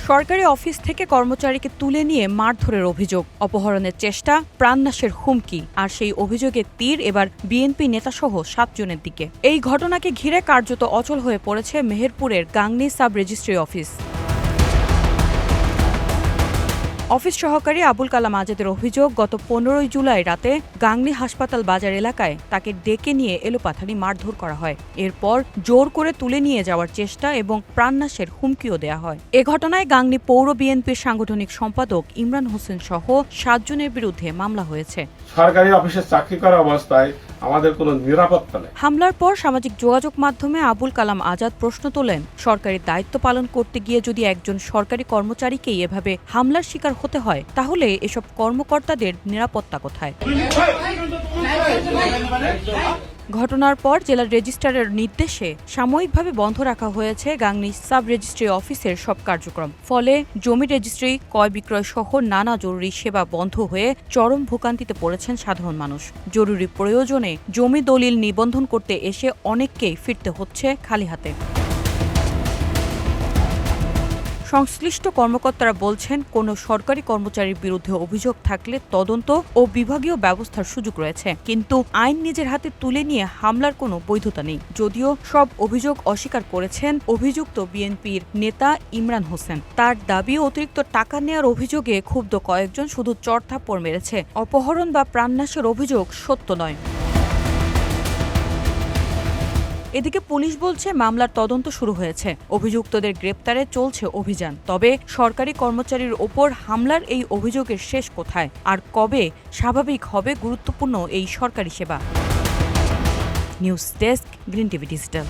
সরকারি অফিস থেকে কর্মচারীকে তুলে নিয়ে মারধরের অভিযোগ, অপহরণের চেষ্টা, প্রাণনাশের হুমকি, আর সেই অভিযোগের তীর এবার বিএনপি নেতাসহ 7 জনের দিকে। এই ঘটনাকে ঘিরে কার্যত অচল হয়ে পড়েছে মেহেরপুরের Gangni sub registry office. Office সহকারী আবুল কালাম আজাদের অভিযোগ, গত 15 জুলাই রাতে গাংনী হাসপাতাল বাজার এলাকায় তাকে ডেকে নিয়ে এলোপাথারি মারধর করা হয়। এরপর জোর করে তুলে নিয়ে যাওয়ার চেষ্টা এবং প্রাণনাশের হুমকিও দেয়া হয়। এ ঘটনায় গাংনী পৌর বিএনপির সাংগঠনিক সম্পাদক ইমরান হোসেন সহ 7 জনের বিরুদ্ধে মামলা হয়েছে। সরকারি অফিসে চাকরি করা অবস্থায় আমাদের কোনো নিরাপত্তা নেই। হামলার পর সামাজিক যোগাযোগ মাধ্যমে আবুল কালাম আজাদ প্রশ্ন তোলেন, সরকারি দায়িত্ব পালন করতে গিয়ে যদি একজন সরকারি কর্মচারীকেই এভাবে হামলার শিকার হতে হয়, তাহলে এসব কর্মকর্তাদের নিরাপত্তা কোথায়? ঘটনার পর জেলার রেজিস্ট্রারের নির্দেশে সাময়িকভাবে বন্ধ রাখা হয়েছে গাংনী সাব রেজিস্ট্রি অফিসের সব কার্যক্রম। ফলে জমি রেজিস্ট্রি, ক্রয় বিক্রয় সহ নানা জরুরি সেবা বন্ধ হয়ে চরম ভোগান্তিতে পড়েছেন সাধারণ মানুষ। জরুরি প্রয়োজনে জমি দলিল নিবন্ধন করতে এসে অনেককেই ফিরতে হচ্ছে খালি হাতে। সংশ্লিষ্ট কর্মকর্তারা বলছেন, কোনো সরকারি কর্মচারীর বিরুদ্ধে অভিযোগ থাকলে তদন্ত ও বিভাগীয় ব্যবস্থার সুযোগ রয়েছে, কিন্তু আইন নিজের হাতে তুলে নিয়ে হামলার কোনো বৈধতা নেই। যদিও সব অভিযোগ অস্বীকার করেছেন অভিযুক্ত বিএনপির নেতা ইমরান হোসেন। তার দাবি, অতিরিক্ত টাকা নেওয়ার অভিযোগে ক্ষুব্ধ কয়েকজন শুধু চড়থাপ্পড় মেরেছে। অপহরণ বা প্রাণনাশের অভিযোগ সত্য নয়। এদিকে পুলিশ বলছে, মামলার তদন্ত শুরু হয়েছে, অভিযুক্তদের গ্রেপ্তারে চলছে অভিযান। তবে সরকারি কর্মচারীর ওপর হামলার এই অভিযোগের শেষ কোথায় আর কবে স্বাভাবিক হবে গুরুত্বপূর্ণ এই সরকারি সেবা? News desk, green TV digital.